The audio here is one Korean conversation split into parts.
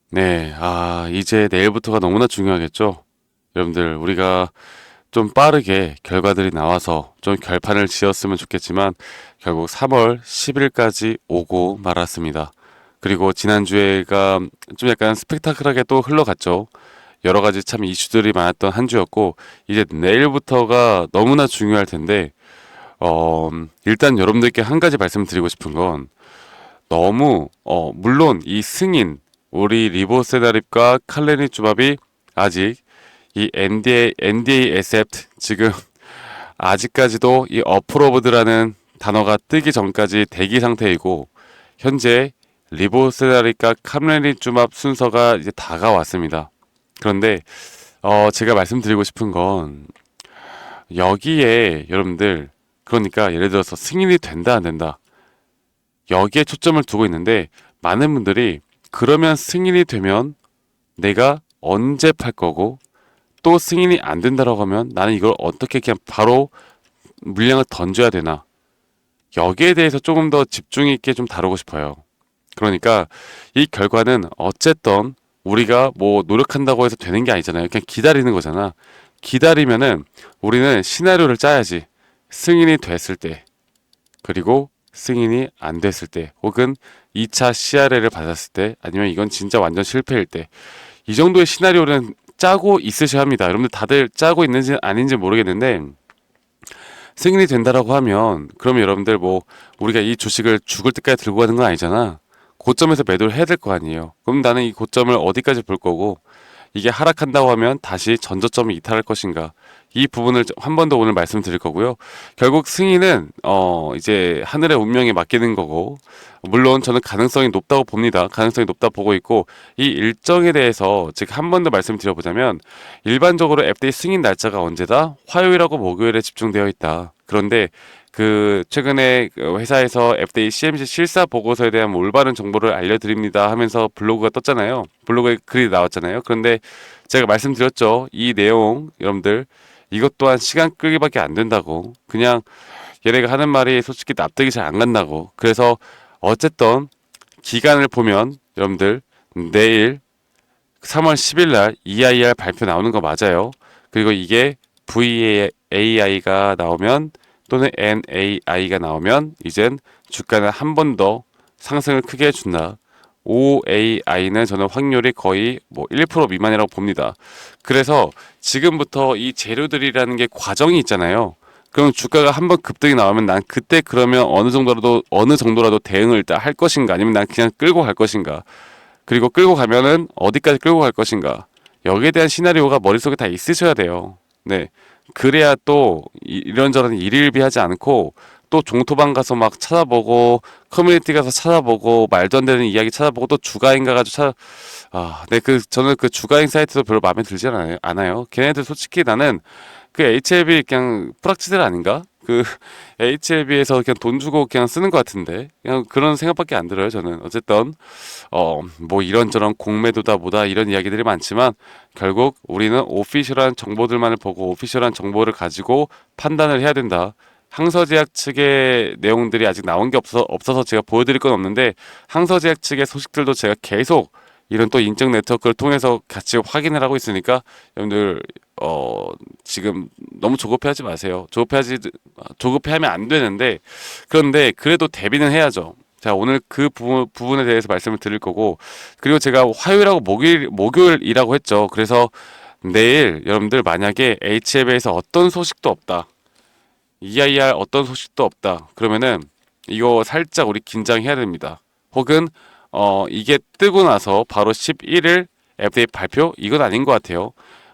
네, 이제 내일부터가 너무나 중요하겠죠? 여러분들, 우리가 좀 빠르게 결과들이 나와서 좀 결판을 지었으면 좋겠지만, 결국 3월 10일까지 오고 말았습니다. 그리고 지난주에가 좀 약간 스펙타클하게 또 흘러갔죠. 여러 가지 참 이슈들이 많았던 한 주였고, 이제 내일부터가 너무나 중요할 텐데, 일단 여러분들께 한 가지 말씀드리고 싶은 건, 너무 물론 이 승인 우리 리보세다립과 칼레니 주밥이 아직 이 NDA accept 지금 아직까지도 이 어프로브드라는 단어가 뜨기 전까지 대기 상태이고 현재 리보세다립과 칼레니 주밥 순서가 이제 다가왔습니다. 그런데 제가 말씀드리고 싶은 건 여기에 여러분들 그러니까 예를 들어서 승인이 된다 안 된다 여기에 초점을 두고 있는데 많은 분들이 그러면 승인이 되면 내가 언제 팔 거고 또 승인이 안 된다라고 하면 나는 이걸 어떻게 그냥 바로 물량을 던져야 되나 여기에 대해서 조금 더 집중 있게 좀 다루고 싶어요. 그러니까 이 결과는 어쨌든 우리가 뭐 노력한다고 해서 되는 게 아니잖아요. 그냥 기다리는 거잖아. 기다리면은 우리는 시나리오를 짜야지. 승인이 됐을 때 그리고 승인이 안 됐을 때 혹은 2차 CRL을 받았을 때 아니면 이건 진짜 완전 실패일 때 이 정도의 시나리오는 짜고 있으셔야 합니다. 여러분들 다들 짜고 있는지 아닌지 모르겠는데 승인이 된다라고 하면 그러면 여러분들 뭐 우리가 이 주식을 죽을 때까지 들고 가는 건 아니잖아. 고점에서 매도를 해야 될 거 아니에요. 그럼 나는 이 고점을 어디까지 볼 거고 이게 하락한다고 하면 다시 전저점이 이탈할 것인가? 이 부분을 한 번 더 오늘 말씀드릴 거고요. 결국 승인은 이제 하늘의 운명에 맡기는 거고 물론 저는 가능성이 높다고 봅니다. 가능성이 높다 보고 있고 이 일정에 대해서 즉 한 번 더 말씀드려보자면 일반적으로 FDA 승인 날짜가 언제다? 화요일하고 목요일에 집중되어 있다. 그런데 그 최근에 그 회사에서 FDA CMC 실사 보고서에 대한 올바른 정보를 알려드립니다 하면서 블로그가 떴잖아요. 블로그에 글이 나왔잖아요. 그런데 제가 말씀드렸죠. 이 내용 여러분들 이것 또한 시간 끌기밖에 안 된다고. 그냥 얘네가 하는 말이 솔직히 납득이 잘 안 간다고. 그래서 어쨌든 기간을 보면 여러분들 내일 3월 10일 날 EIR 발표 나오는 거 맞아요. 그리고 이게 VAI가 나오면 또는 NAI가 나오면 이젠 주가는 한 번 더 상승을 크게 해준다. OAI는 저는 확률이 거의 뭐 1% 미만이라고 봅니다. 그래서 지금부터 이 재료들이라는 게 과정이 있잖아요. 그럼 주가가 한 번 급등이 나오면 난 그때 그러면 어느 정도라도 대응을 일단 할 것인가 아니면 난 그냥 끌고 갈 것인가 그리고 끌고 가면은 어디까지 끌고 갈 것인가 여기에 대한 시나리오가 머릿속에 다 있으셔야 돼요. 네. 그래야 또 이런저런 일일비하지 않고 또 종토방 가서 막 찾아보고 커뮤니티 가서 찾아보고 말도 안 되는 이야기 찾아보고 또 주가인 가가지고 네, 저는 그 주가인 사이트도 별로 마음에 들지 않아요. 걔네들 솔직히 나는 그 HLB 그냥 프락치들 아닌가? 그 HLB에서 그냥 돈 주고 그냥 쓰는 것 같은데 그냥 그런 생각밖에 안 들어요. 저는 어쨌든 뭐 이런저런 공매도다 뭐다 이런 이야기들이 많지만 결국 우리는 오피셜한 정보들만을 보고 오피셜한 정보를 가지고 판단을 해야 된다. 항서제약 측의 내용들이 아직 나온 게 없어서 제가 보여드릴 건 없는데 항서제약 측의 소식들도 제가 계속 이런 또 인적 네트워크를 통해서 같이 확인을 하고 있으니까 여러분들 지금 너무 조급해하지 마세요. 조급해하면 안 되는데 그런데 그래도 대비는 해야죠. 자, 오늘 그 부분에 대해서 말씀을 드릴 거고 그리고 제가 화요일하고 목요일이라고 했죠. 그래서 내일 여러분들 만약에 HLB에서 어떤 소식도 없다. EIR 어떤 소식도 없다. 그러면은 이거 살짝 우리 긴장해야 됩니다. 혹은 이게 뜨고 나서 바로 11일 FDA 발표 이건 아닌 것 같아요.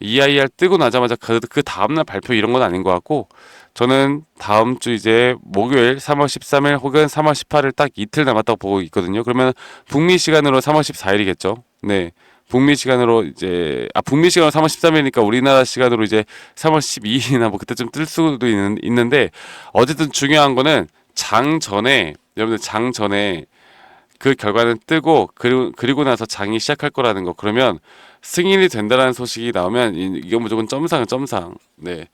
EIR 뜨고 나자마자 그 다음날 발표 이런 건 아닌 것 같고 저는 다음 주 이제 목요일 3월 13일 혹은 3월 18일 딱 이틀 남았다고 보고 있거든요. 그러면 북미 시간으로 3월 14일이겠죠. 네. 북미 시간으로 이제 북미 시간으로 3월 13일이니까 우리나라 시간으로 이제 3월 12일이나 뭐 그때쯤 뜰 수도 있는데 어쨌든 중요한 거는 장 전에 여러분들 장 전에 그 결과는 뜨고 그리고 나서 장이 시작할 거라는 거. 그러면 승인이 된다라는 소식이 나오면 이건 무조건 점상은 점상. 네.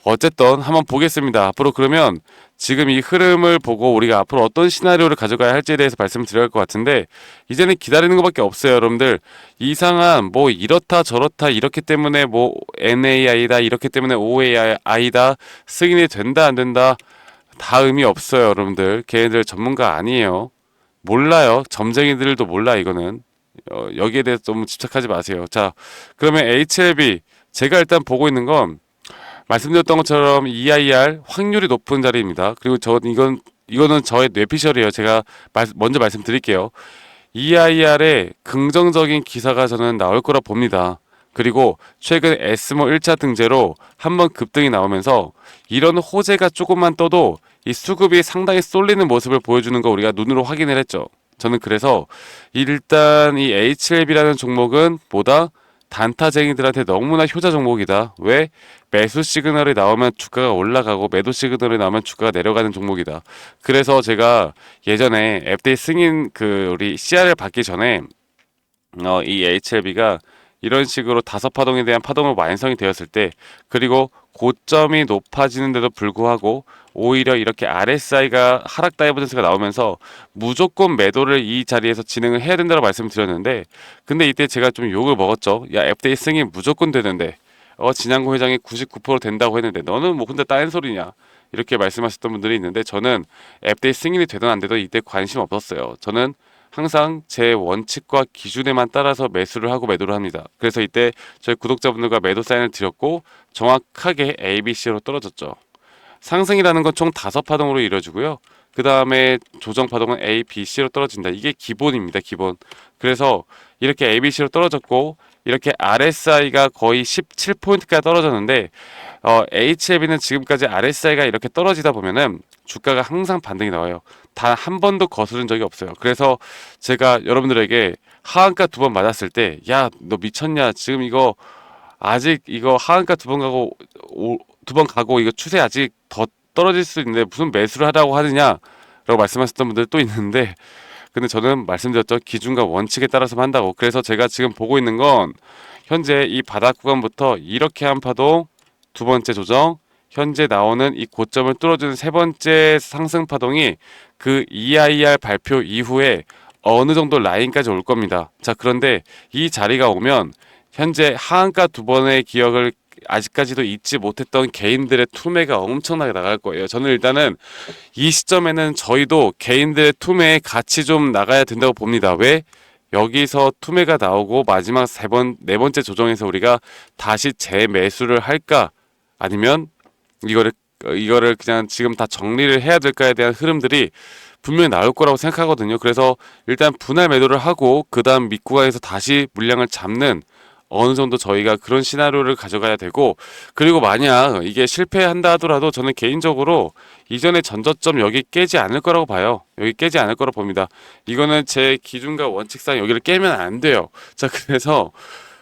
어쨌든 한번 보겠습니다. 앞으로 그러면 지금 이 흐름을 보고 우리가 앞으로 어떤 시나리오를 가져가야 할지에 대해서 말씀을 드려야 할 것 같은데, 이제는 기다리는 것밖에 없어요, 여러분들. 이상한 뭐 이렇다 저렇다 이렇기 때문에 뭐 NAI다 이렇기 때문에 OAI다 승인이 된다 안 된다 다 의미 없어요, 여러분들. 걔네들 전문가 아니에요. 몰라요. 점쟁이들도 몰라 이거는. 여기에 대해서 너무 집착하지 마세요. 자, 그러면 HLB 제가 일단 보고 있는 건 말씀드렸던 것처럼 EIR 확률이 높은 자리입니다. 그리고 이거는 저의 뇌피셜이에요. 제가 먼저 말씀드릴게요. EIR에 긍정적인 기사가 저는 나올 거라 봅니다. 그리고 최근 에스모 1차 등재로 한번 급등이 나오면서 이런 호재가 조금만 떠도 이 수급이 상당히 쏠리는 모습을 보여주는 거 우리가 눈으로 확인을 했죠. 저는 그래서 일단 이 HLB라는 종목은 보다 단타쟁이들한테 너무나 효자 종목이다. 왜? 매수 시그널이 나오면 주가가 올라가고 매도 시그널이 나오면 주가가 내려가는 종목이다. 그래서 제가 예전에 FDA 승인 우리 CR을 받기 전에 이 HLB가 이런 식으로 다섯 파동에 대한 파동으로 완성이 되었을 때, 그리고 고점이 높아지는데도 불구하고 오히려 이렇게 RSI가 하락 다이버전스가 나오면서 무조건 매도를 이 자리에서 진행을 해야 된다고 말씀드렸는데, 근데 이때 제가 좀 욕을 먹었죠. 야, FDA 승인 무조건 되는데 진양구 회장이 99% 된다고 했는데 너는 뭐 혼자 따는 소리냐 이렇게 말씀하셨던 분들이 있는데, 저는 FDA 승인이 되든 안 되든 이때 관심 없었어요. 저는 항상 제 원칙과 기준에만 따라서 매수를 하고 매도를 합니다. 그래서 이때 저희 구독자분들과 매도 사인을 드렸고 정확하게 ABC로 떨어졌죠. 상승이라는 건 총 5파동으로 이루어지고요. 그 다음에 조정 파동은 A, B, C로 떨어진다. 이게 기본입니다. 기본. 그래서 이렇게 A, B, C로 떨어졌고 이렇게 RSI가 거의 17포인트까지 떨어졌는데 HLB는 지금까지 RSI가 이렇게 떨어지다 보면은 주가가 항상 반등이 나와요. 단 한 번도 거스른 적이 없어요. 그래서 제가 여러분들에게 하한가 2번 맞았을 때, 야, 너 미쳤냐? 지금 이거 아직 이거 하한가 2번 가고 이거 추세 아직 더 떨어질 수 있는데 무슨 매수를 하라고 하느냐라고 말씀하셨던 분들 또 있는데, 근데 저는 말씀드렸죠. 기준과 원칙에 따라서 한다고. 그래서 제가 지금 보고 있는 건 현재 이 바닥 구간부터 이렇게 한 파동, 두 번째 조정, 현재 나오는 이 고점을 뚫어주는 세 번째 상승 파동이 그 EIR 발표 이후에 어느 정도 라인까지 올 겁니다. 자, 그런데 이 자리가 오면 현재 하한가 2번의 기억을 아직까지도 잊지 못했던 개인들의 투매가 엄청나게 나갈 거예요. 저는 일단은 이 시점에는 저희도 개인들의 투매에 같이 좀 나가야 된다고 봅니다. 왜? 여기서 투매가 나오고 마지막 네 번째 조정에서 우리가 다시 재매수를 할까? 아니면 이거를 그냥 지금 다 정리를 해야 될까에 대한 흐름들이 분명히 나올 거라고 생각하거든요. 그래서 일단 분할 매도를 하고 그 다음 밑구간에서 다시 물량을 잡는 어느 정도 저희가 그런 시나리오를 가져가야 되고, 그리고 만약 이게 실패한다 하더라도 저는 개인적으로 이전의 전저점 여기 깨지 않을 거라고 봐요. 여기 깨지 않을 거라고 봅니다. 이거는 제 기준과 원칙상 여기를 깨면 안 돼요. 자,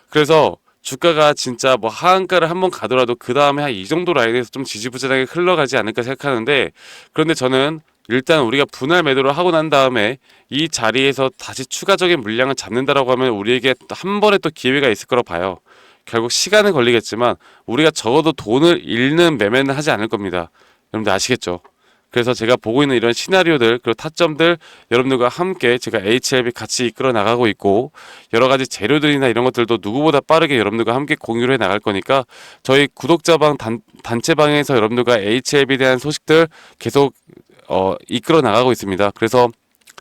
그래서 주가가 진짜 뭐 하한가를 한번 가더라도 그 다음에 한 이 정도 라인에서 좀 지지부진하게 흘러가지 않을까 생각하는데, 그런데 저는 일단 우리가 분할 매도를 하고 난 다음에 이 자리에서 다시 추가적인 물량을 잡는다라고 하면 우리에게 한 번에 또 기회가 있을 거라고 봐요. 결국 시간은 걸리겠지만 우리가 적어도 돈을 잃는 매매는 하지 않을 겁니다. 여러분들 아시겠죠? 그래서 제가 보고 있는 이런 시나리오들 그리고 타점들 여러분들과 함께 제가 HLB 같이 이끌어 나가고 있고, 여러 가지 재료들이나 이런 것들도 누구보다 빠르게 여러분들과 함께 공유를 해 나갈 거니까 저희 구독자방 단체방에서 여러분들과 HLB에 대한 소식들 계속 이끌어 나가고 있습니다. 그래서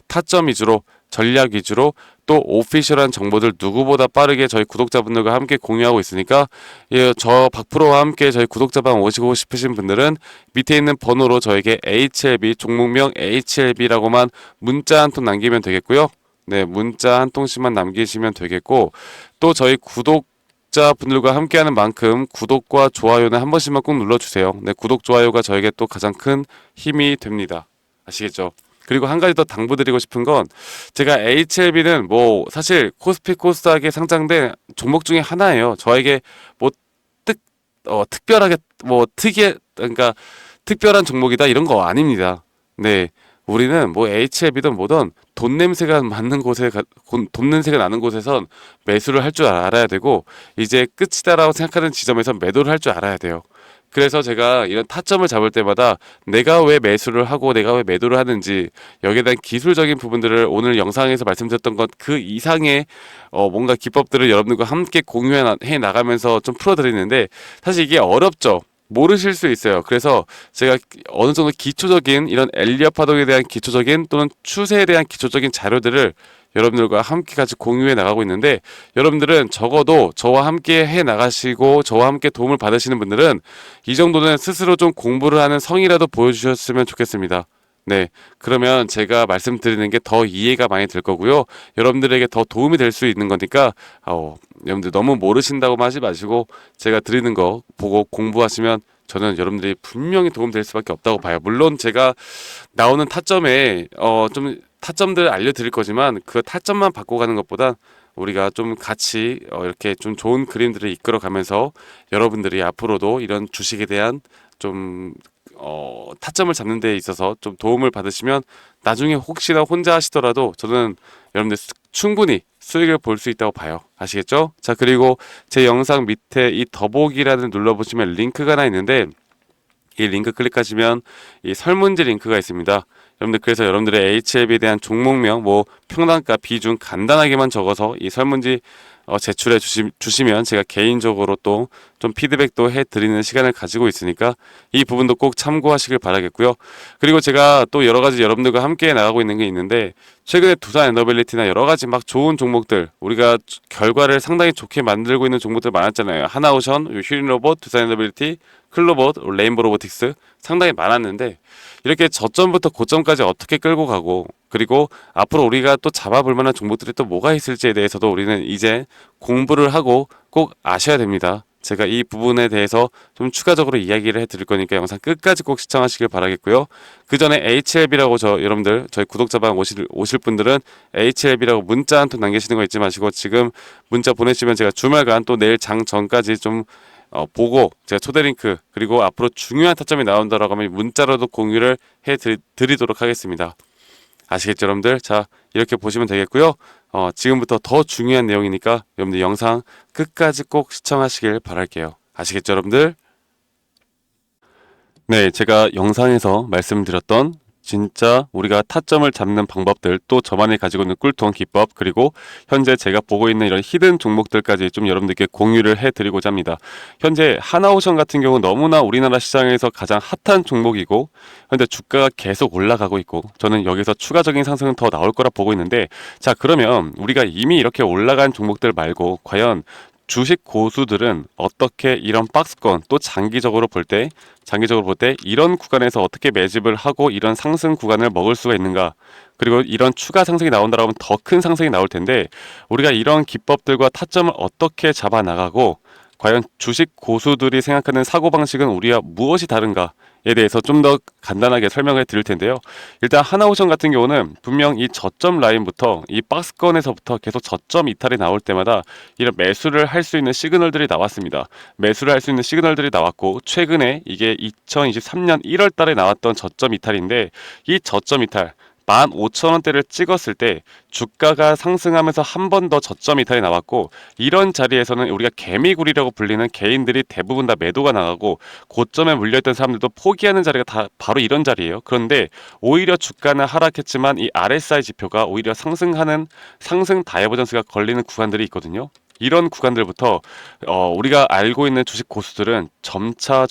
타점 위주로, 전략 위주로, 또 오피셜한 정보들 누구보다 빠르게 저희 구독자분들과 함께 공유하고 있으니까, 예, 저 박프로와 함께 저희 구독자방 오시고 싶으신 분들은 밑에 있는 번호로 저에게 HLB, 종목명 HLB라고만 문자 한 통 남기면 되겠고요. 네, 문자 한 통씩만 남기시면 되겠고, 또 저희 구독자 분들과 함께하는 만큼 구독과 좋아요는 한 번씩만 꼭 눌러주세요. 네, 구독 좋아요가 저에게 또 가장 큰 힘이 됩니다. 아시겠죠? 그리고 한 가지 더 당부드리고 싶은 건, 제가 HLB는 뭐 사실 코스피 코스닥에 상장된 종목 중에 하나예요. 저에게 뭐 특별하게 뭐 그러니까 특별한 종목이다 이런 거 아닙니다. 네, 우리는 뭐 HLB든 뭐든 돈 냄새가 나는 곳에선 매수를 할 줄 알아야 되고, 이제 끝이다라고 생각하는 지점에서 매도를 할 줄 알아야 돼요. 그래서 제가 이런 타점을 잡을 때마다 내가 왜 매수를 하고 내가 왜 매도를 하는지 여기에 대한 기술적인 부분들을 오늘 영상에서 말씀드렸던 것 그 이상의 뭔가 기법들을 여러분들과 함께 공유해 나가면서 좀 풀어드리는데 사실 이게 어렵죠. 모르실 수 있어요. 그래서 제가 어느 정도 기초적인 이런 엘리엇 파동에 대한 기초적인 또는 추세에 대한 기초적인 자료들을 여러분들과 함께 같이 공유해 나가고 있는데 여러분들은 적어도 저와 함께 해 나가시고 저와 함께 도움을 받으시는 분들은 이 정도는 스스로 좀 공부를 하는 성이라도 보여주셨으면 좋겠습니다. 네, 그러면 제가 말씀드리는 게 더 이해가 많이 될 거고요. 여러분들에게 더 도움이 될 수 있는 거니까 여러분들 너무 모르신다고 하지 마시고 제가 드리는 거 보고 공부하시면 저는 여러분들이 분명히 도움될 수밖에 없다고 봐요. 물론 제가 나오는 타점에 좀 타점들 알려드릴 거지만 그 타점만 바꿔가는 것보다 우리가 좀 같이 이렇게 좀 좋은 그림들을 이끌어가면서 여러분들이 앞으로도 이런 주식에 대한 좀 타점을 잡는 데 있어서 좀 도움을 받으시면 나중에 혹시나 혼자 하시더라도 저는 여러분들 충분히 수익을 볼 수 있다고 봐요. 아시겠죠? 자, 그리고 제 영상 밑에 이 더보기란을 눌러보시면 링크가 하나 있는데 이 링크 클릭하시면 이 설문지 링크가 있습니다. 여러분들 그래서 여러분들의 HLB에 대한 종목명, 뭐 평단가, 비중 간단하게만 적어서 이 설문지 제출해 주시면 제가 개인적으로 또 좀 피드백도 해드리는 시간을 가지고 있으니까 이 부분도 꼭 참고하시길 바라겠고요. 그리고 제가 또 여러 가지 여러분들과 함께 나가고 있는 게 있는데 최근에 두산 에너빌리티나 여러 가지 막 좋은 종목들 우리가 결과를 상당히 좋게 만들고 있는 종목들 많았잖아요. 하나오션, 휴린로봇, 두산 에너빌리티, 클로봇, 레인보 로보틱스 상당히 많았는데 이렇게 저점부터 고점까지 어떻게 끌고 가고 그리고 앞으로 우리가 또 잡아볼 만한 종목들이 또 뭐가 있을지에 대해서도 우리는 이제 공부를 하고 꼭 아셔야 됩니다. 제가 이 부분에 대해서 좀 추가적으로 이야기를 해드릴 거니까 영상 끝까지 꼭 시청하시길 바라겠고요. 그 전에 HLB라고 여러분들 저희 구독자방 오실 분들은 HLB라고 문자 한 통 남기시는 거 잊지 마시고 지금 문자 보내시면 제가 주말간 또 내일 장 전까지 좀 보고 제가 초대 링크 그리고 앞으로 중요한 타점이 나온다라고 하면 문자로도 공유를 해드리도록 하겠습니다. 아시겠죠, 여러분들? 자, 이렇게 보시면 되겠고요. 지금부터 더 중요한 내용이니까 여러분들 영상 끝까지 꼭 시청하시길 바랄게요. 아시겠죠, 여러분들? 네, 제가 영상에서 말씀드렸던 진짜 우리가 타점을 잡는 방법들 또 저만이 가지고 있는 꿀통 기법 그리고 현재 제가 보고 있는 이런 히든 종목들까지 좀 여러분들께 공유를 해드리고자 합니다. 현재 하나오션 같은 경우 너무나 우리나라 시장에서 가장 핫한 종목이고 현재 주가가 계속 올라가고 있고 저는 여기서 추가적인 상승은 더 나올 거라 보고 있는데 자 그러면 우리가 이미 이렇게 올라간 종목들 말고 과연 주식 고수들은 어떻게 이런 박스권 또 장기적으로 볼 때 이런 구간에서 어떻게 매집을 하고 이런 상승 구간을 먹을 수가 있는가 그리고 이런 추가 상승이 나온다고 하면 더 큰 상승이 나올 텐데 우리가 이런 기법들과 타점을 어떻게 잡아 나가고 과연 주식 고수들이 생각하는 사고방식은 우리와 무엇이 다른가에 대해서 좀 더 간단하게 설명을 드릴 텐데요. 일단 하나오션 같은 경우는 분명 이 저점 라인부터 이 박스권에서부터 계속 저점 이탈이 나올 때마다 이런 매수를 할 수 있는 시그널들이 나왔습니다. 매수를 할 수 있는 시그널들이 나왔고 최근에 이게 2023년 1월 달에 나왔던 저점 이탈인데 이 저점 이탈 15,000원대를 찍었을 때 주가가 상승하면서 한 번 더 저점 이탈이 나왔고 이런 자리에서는 우리가 개미굴이라고 불리는 개인들이 대부분 다 매도가 나가고 고점에 물려있던 사람들도 포기하는 자리가 다 바로 이런 자리예요. 그런데 오히려 주가는 하락했지만 이 RSI 지표가 오히려 상승하는 상승 다이버전스가 걸리는 구간들이 있거든요. 이런 구간들부터 우리가 알고 있는 주식 고수들은 점차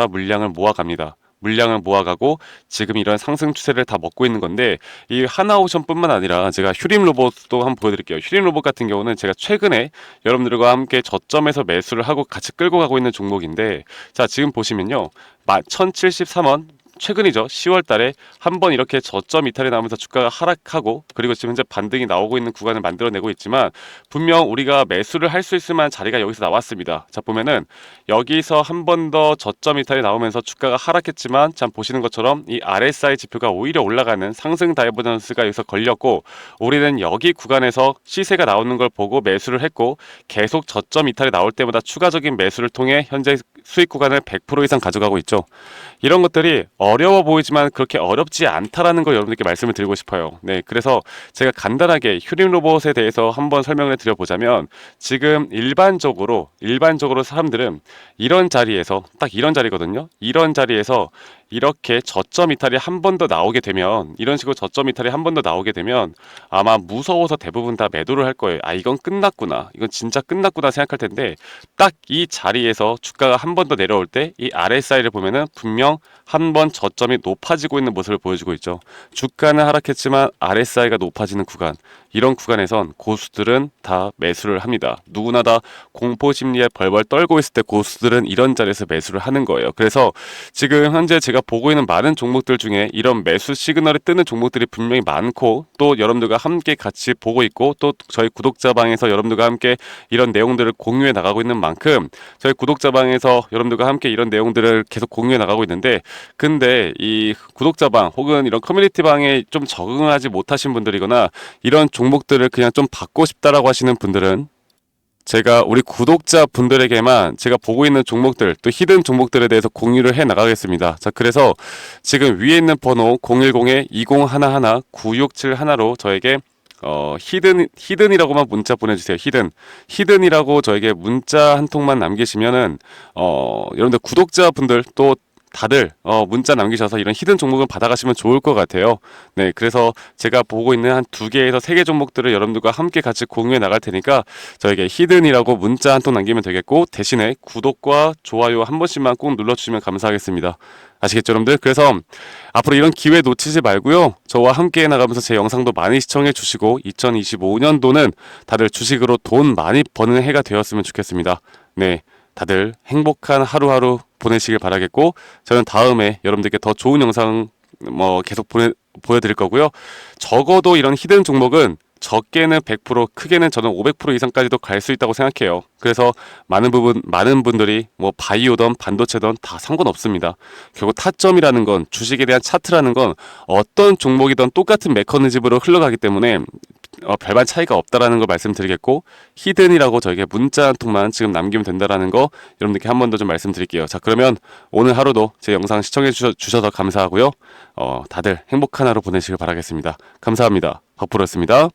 물량을 모아갑니다. 물량을 모아가고 지금 이런 상승 추세를 다 먹고 있는 건데 이 하나오션뿐만 아니라 제가 휴림 로봇도 한번 보여드릴게요. 휴림 로봇 같은 경우는 제가 최근에 여러분들과 함께 저점에서 매수를 하고 같이 끌고 가고 있는 종목인데 자 지금 보시면요 1073원 최근이죠. 10월 달에 한번 이렇게 저점 이탈이 나오면서 주가가 하락하고 그리고 지금 현재 반등이 나오고 있는 구간을 만들어내고 있지만 분명 우리가 매수를 할 수 있을 만한 자리가 여기서 나왔습니다. 자 보면은 여기서 한 번 더 저점 이탈이 나오면서 주가가 하락했지만 참 보시는 것처럼 이 RSI 지표가 오히려 올라가는 상승 다이버전스가 여기서 걸렸고 우리는 여기 구간에서 시세가 나오는 걸 보고 매수를 했고 계속 저점 이탈이 나올 때마다 추가적인 매수를 통해 현재 수익 구간을 100% 이상 가져가고 있죠. 이런 것들이 어려워 보이지만 그렇게 어렵지 않다라는 걸 여러분들께 말씀을 드리고 싶어요. 네, 그래서 제가 간단하게 휴림 로봇에 대해서 한번 설명을 드려보자면, 지금 일반적으로 사람들은 이런 자리에서, 딱 이런 자리거든요. 이런 자리에서 이렇게 저점 이탈이 한 번 더 나오게 되면, 이런 식으로 저점 이탈이 한 번 더 나오게 되면 아마 무서워서 대부분 다 매도를 할 거예요. 아, 이건 끝났구나, 이건 진짜 끝났구나 생각할 텐데, 딱 이 자리에서 주가가 한 번 더 내려올 때 이 RSI를 보면은 분명 한 번 저점이 높아지고 있는 모습을 보여주고 있죠. 주가는 하락했지만 RSI가 높아지는 구간, 이런 구간에선 고수들은 다 매수를 합니다. 누구나 다 공포 심리에 벌벌 떨고 있을 때 고수들은 이런 자리에서 매수를 하는 거예요. 그래서 지금 현재 제가 보고 있는 많은 종목들 중에 이런 매수 시그널이 뜨는 종목들이 분명히 많고, 또 여러분들과 함께 같이 보고 있고, 또 저희 구독자방에서 여러분들과 함께 이런 내용들을 공유해 나가고 있는 만큼, 저희 구독자방에서 여러분들과 함께 이런 내용들을 계속 공유해 나가고 있는데, 근데 이 구독자방 혹은 이런 커뮤니티방에 좀 적응하지 못하신 분들이거나 이런 종목들을 그냥 좀 받고 싶다라고 하시는 분들은, 제가 우리 구독자 분들에게만 제가 보고 있는 종목들, 또 히든 종목들에 대해서 공유를 해 나가겠습니다. 자, 그래서 지금 위에 있는 번호 010-2011-9671로 저에게 히든이라고만 문자 보내주세요. 히든이라고 저에게 문자 한 통만 남기시면은, 여러분들 구독자분들 또 다들 문자 남기셔서 이런 히든 종목을 받아가시면 좋을 것 같아요. 네, 그래서 제가 보고 있는 한 2개에서 3개 종목들을 여러분들과 함께 같이 공유해 나갈 테니까 저에게 히든이라고 문자 한 통 남기면 되겠고, 대신에 구독과 좋아요 한 번씩만 꼭 눌러주시면 감사하겠습니다. 아시겠죠, 여러분들? 그래서 앞으로 이런 기회 놓치지 말고요, 저와 함께 나가면서 제 영상도 많이 시청해 주시고 2025년도는 다들 주식으로 돈 많이 버는 해가 되었으면 좋겠습니다. 네, 다들 행복한 하루하루 보내시길 바라겠고, 저는 다음에 여러분들께 더 좋은 영상 계속 보여드릴 거고요. 적어도 이런 히든 종목은 적게는 100%, 크게는 저는 500% 이상까지도 갈 수 있다고 생각해요. 그래서 많은 분들이 바이오든 반도체든 다 상관없습니다. 결국 타점이라는 건, 주식에 대한 차트라는 건 어떤 종목이든 똑같은 메커니즘으로 흘러가기 때문에 별반 차이가 없다라는 걸 말씀드리겠고, 히든이라고 저에게 문자 한 통만 지금 남기면 된다라는 거 여러분들께 한 번 더 좀 말씀드릴게요. 자, 그러면 오늘 하루도 제 영상 시청해 주셔서 감사하고요. 다들 행복한 하루 보내시길 바라겠습니다. 감사합니다. 덕프로였습니다.